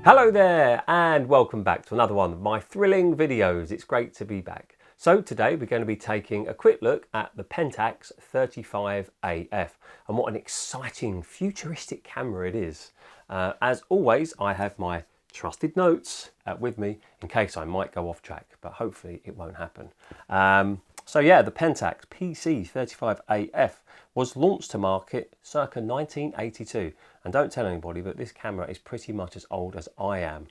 Hello there and welcome back to another one of my thrilling videos. It's great to be back. So today we're going to be taking a quick look at the Pentax 35AF and what an exciting futuristic camera it is. As always, I have my trusted notes with me in case I might go off track, but hopefully it won't happen. So yeah, the Pentax PC35AF was launched to market circa 1982. And don't tell anybody, but this camera is pretty much as old as I am.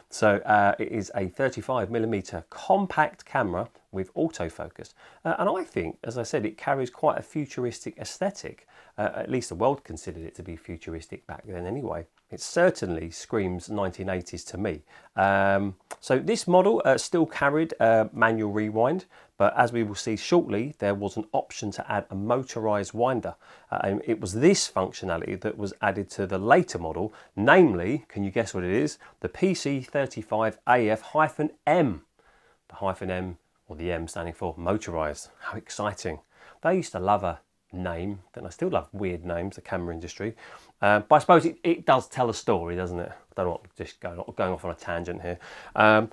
So it is a 35mm compact camera with autofocus. And I think, as I said, it carries quite a futuristic aesthetic. At least the world considered it to be futuristic back then anyway. It certainly screams 1980s to me. So this model still carried manual rewind, but as we will see shortly, there was an option to add a motorized winder. And it was this functionality that was added to the later model, namely, can you guess what it is? The PC35AF-M. The hyphen M, or the M standing for motorized. How exciting. They used to love a name, and I still love weird names, the camera industry. But I suppose it does tell a story, doesn't it? I don't want to just going off on a tangent here.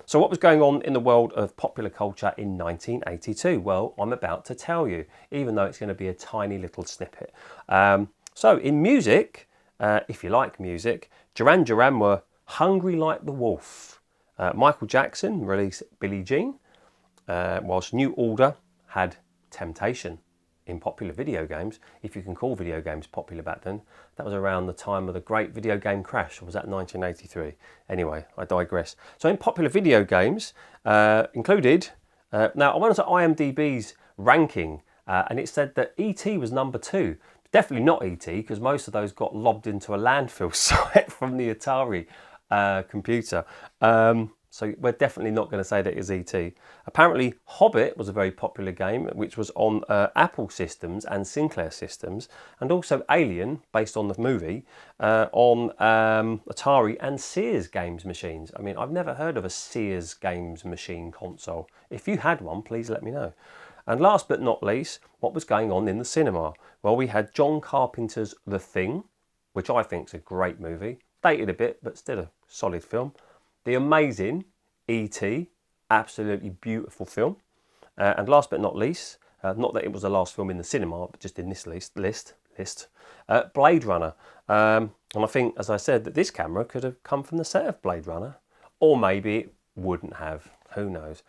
So what was going on in the world of popular culture in 1982? Well, I'm about to tell you, even though it's going to be a tiny little snippet. So in music, if you like music, Duran Duran were Hungry Like the Wolf. Michael Jackson released Billie Jean, whilst New Order had Temptation. In popular video games, if you can call video games popular back then, that was around the time of the great video game crash, or was that 1983? Anyway, I digress. So in popular video games, included, now I went on to IMDb's ranking, and it said that E.T. was number 2. Definitely not E.T., because most of those got lobbed into a landfill site from the Atari computer. So we're definitely not going to say that it is E.T. Apparently, Hobbit was a very popular game, which was on Apple systems and Sinclair systems, and also Alien, based on the movie, on Atari and Sears games machines. I mean, I've never heard of a Sears games machine console. If you had one, please let me know. And last but not least, what was going on in the cinema? Well, we had John Carpenter's The Thing, which I think is a great movie. Dated a bit, but still a solid film. The amazing E.T., absolutely beautiful film. And last but not least, not that it was the last film in the cinema, but just in this list, Blade Runner. And I think, as I said, that this camera could have come from the set of Blade Runner, or maybe it wouldn't have, who knows.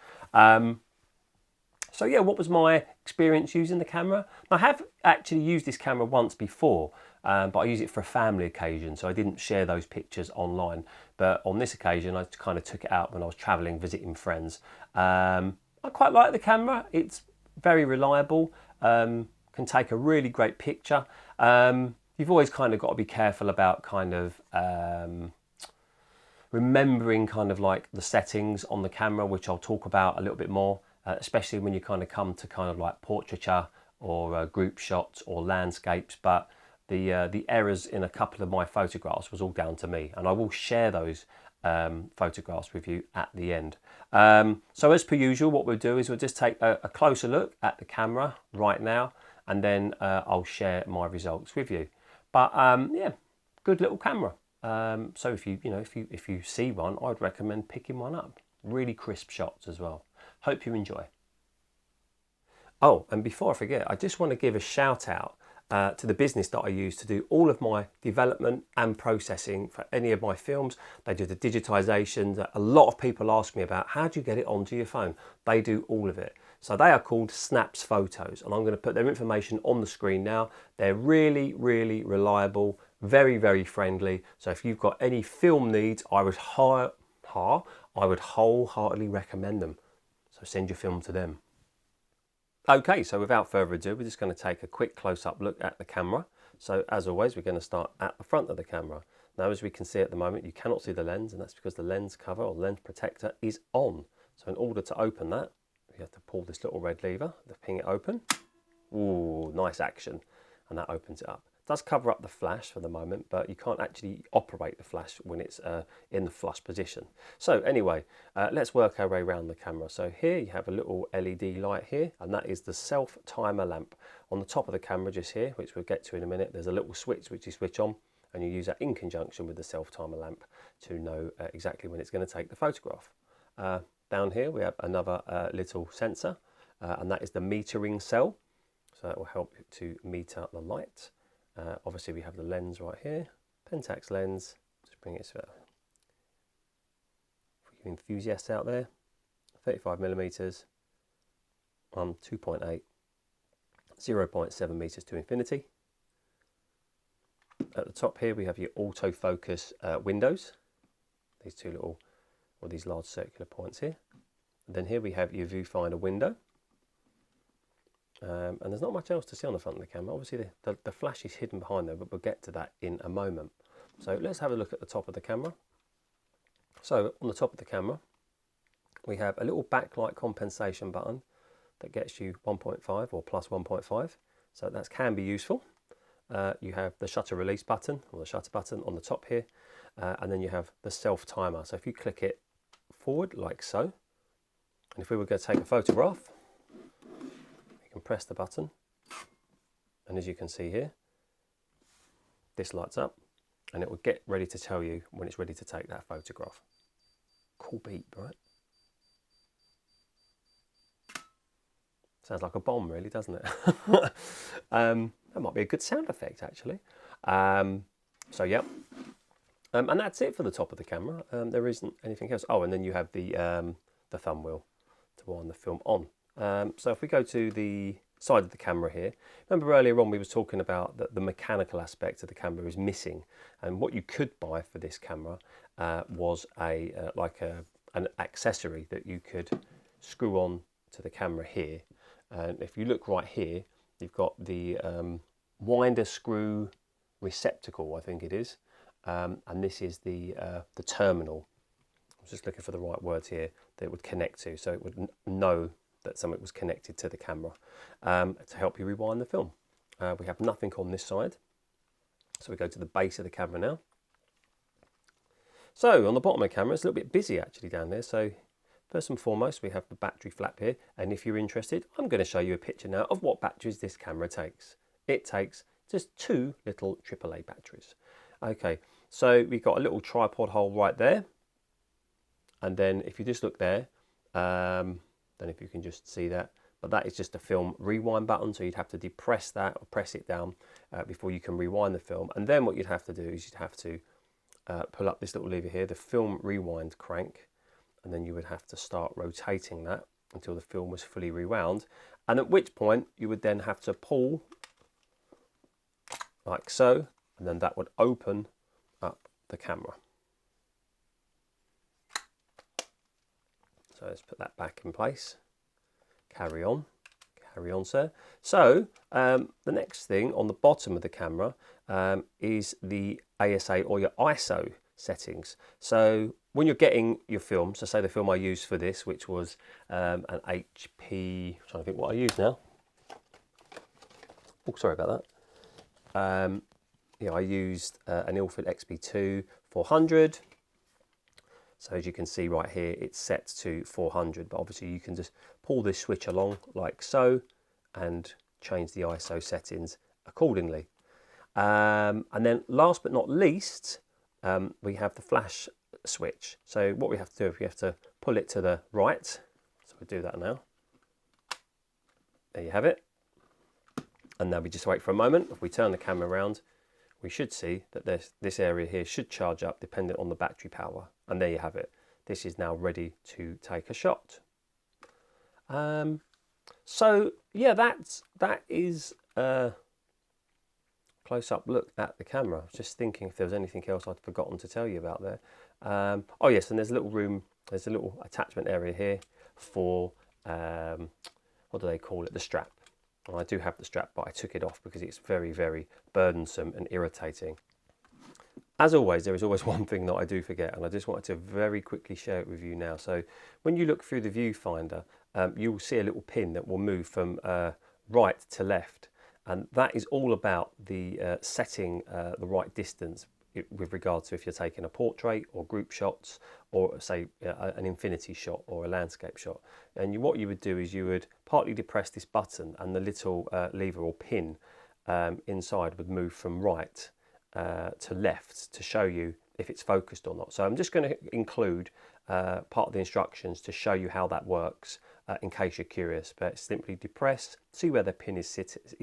So yeah, what was my experience using the camera? I have actually used this camera once before, but I use it for a family occasion, so I didn't share those pictures online. But on this occasion, I kind of took it out when I was travelling, visiting friends. I quite like the camera. It's very reliable, can take a really great picture. You've always kind of got to be careful about kind of remembering kind of like the settings on the camera, which I'll talk about a little bit more. Especially when you kind of come to kind of like portraiture or group shots or landscapes, but the errors in a couple of my photographs was all down to me, and I will share those photographs with you at the end. So as per usual, what we'll do is we'll just take a closer look at the camera right now, and then I'll share my results with you. But yeah, good little camera. So if you see one, I'd recommend picking one up. Really crisp shots as well. Hope you enjoy. Oh, and before I forget, I just want to give a shout out to the business that I use to do all of my development and processing for any of my films. They do the digitization that a lot of people ask me about. How do you get it onto your phone? They do all of it. So they are called Snaps Photos, and I'm going to put their information on the screen now. They're really, really reliable, very, very friendly. So if you've got any film needs, I would wholeheartedly recommend them. So send your film to them. Okay, so without further ado, we're just going to take a quick close-up look at the camera. So as always, we're going to start at the front of the camera. Now, as we can see at the moment, you cannot see the lens, and that's because the lens cover or lens protector is on. So in order to open that, we have to pull this little red lever, to ping it open. Ooh, nice action. And that opens it up. It does cover up the flash for the moment, but you can't actually operate the flash when it's in the flush position. So anyway, let's work our way around the camera. So here you have a little LED light here, and that is the self timer lamp. On the top of the camera just here, which we'll get to in a minute, there's a little switch which you switch on, and you use that in conjunction with the self-timer lamp to know exactly when it's going to take the photograph. Down here we have another little sensor, and that is the metering cell, so that will help to meter the light. Obviously we have the lens right here, Pentax lens. Just bring it for you enthusiasts out there, 35mm, 2.8, 0.7 meters to infinity. At the top here we have your autofocus windows, these two little, or these large circular points here. And then here we have your viewfinder window. And there's not much else to see on the front of the camera. Obviously the flash is hidden behind there, but we'll get to that in a moment. So let's have a look at the top of the camera. So on the top of the camera we have a little backlight compensation button that gets you 1.5 or plus 1.5, so that can be useful. You have the shutter release button, or the shutter button on the top here, and then you have the self timer. So if you click it forward like so, and if we were going to take a photograph, you can press the button, and as you can see here, this lights up and it will get ready to tell you when it's ready to take that photograph. Cool beep, right? Sounds like a bomb, really, doesn't it? That might be a good sound effect, actually. So, yeah. And that's it for the top of the camera. There isn't anything else. Oh, and then you have the thumb wheel to wind the film on. So if we go to the side of the camera here, remember earlier on we were talking about that the mechanical aspect of the camera is missing, and what you could buy for this camera was an accessory that you could screw on to the camera here. And if you look right here, you've got the winder screw receptacle, I think it is, and this is the terminal. I was just looking for the right words here that it would connect to, so it would know that something was connected to the camera to help you rewind the film. We have nothing on this side, so we go to the base of the camera now. So on the bottom of the camera, it's a little bit busy actually down there. So first and foremost, we have the battery flap here, and if you're interested, I'm going to show you a picture now of what batteries this camera takes. It takes just 2 little AAA batteries. Okay, so we've got a little tripod hole right there, and then if you just look there, don't know if you can just see that, but that is just a film rewind button, so you'd have to depress that or press it down before you can rewind the film. And then what you'd have to do is you'd have to pull up this little lever here, the film rewind crank, and then you would have to start rotating that until the film was fully rewound, and at which point you would then have to pull like so, and then that would open up the camera. So let's put that back in place. Carry on, sir. So the next thing on the bottom of the camera is the ASA or your ISO settings. So when you're getting your film, so say the film I used for this, which was an HP, I'm trying to think what I used now. Oh, sorry about that. Yeah, I used an Ilford XP2 400. So as you can see right here, it's set to 400, but obviously you can just pull this switch along like so and change the ISO settings accordingly. And then last but not least, we have the flash switch. So what we have to do is we have to pull it to the right. So we'll do that now. There you have it. And now we just wait for a moment. If we turn the camera around, we should see that this area here should charge up depending on the battery power. And there you have it. This is now ready to take a shot. So yeah, that is a close-up look at the camera. I was just thinking if there was anything else I'd forgotten to tell you about there. Oh yes, and there's a little room, there's a little attachment area here for, what do they call it, the strap. Well, I do have the strap, but I took it off because it's very, very burdensome and irritating. As always, there is always one thing that I do forget, and I just wanted to very quickly share it with you now. So when you look through the viewfinder, you will see a little pin that will move from right to left, and that is all about the setting the right distance with regard to if you're taking a portrait or group shots, or say an infinity shot or a landscape shot. And what you would do is you would partly depress this button, and the little lever or pin inside would move from right to left to show you if it's focused or not. So I'm just going to include part of the instructions to show you how that works in case you're curious. But simply depress, see where the pin is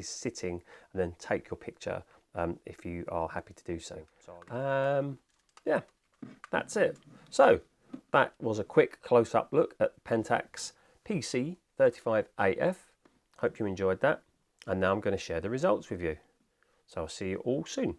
sitting, and then take your picture if you are happy to do so. Yeah, that's it. So that was a quick close-up look at Pentax PC35AF. Hope you enjoyed that. And now I'm going to share the results with you. So I'll see you all soon.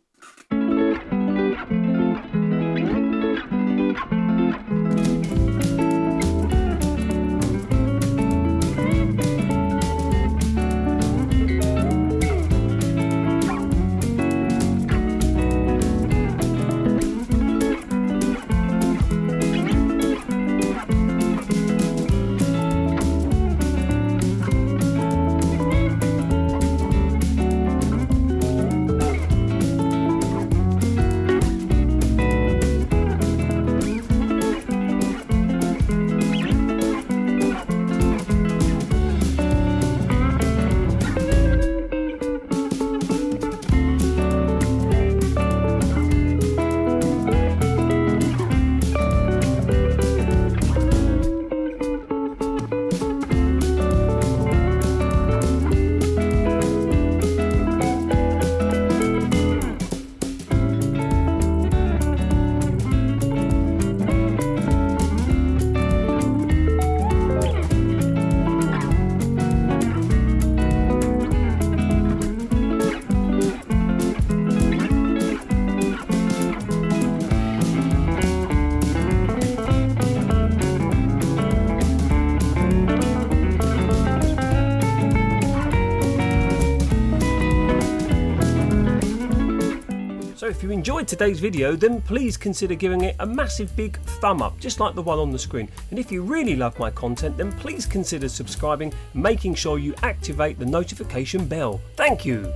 So if you enjoyed today's video, then please consider giving it a massive big thumb up, just like the one on the screen. And if you really love my content, then please consider subscribing, making sure you activate the notification bell. Thank you.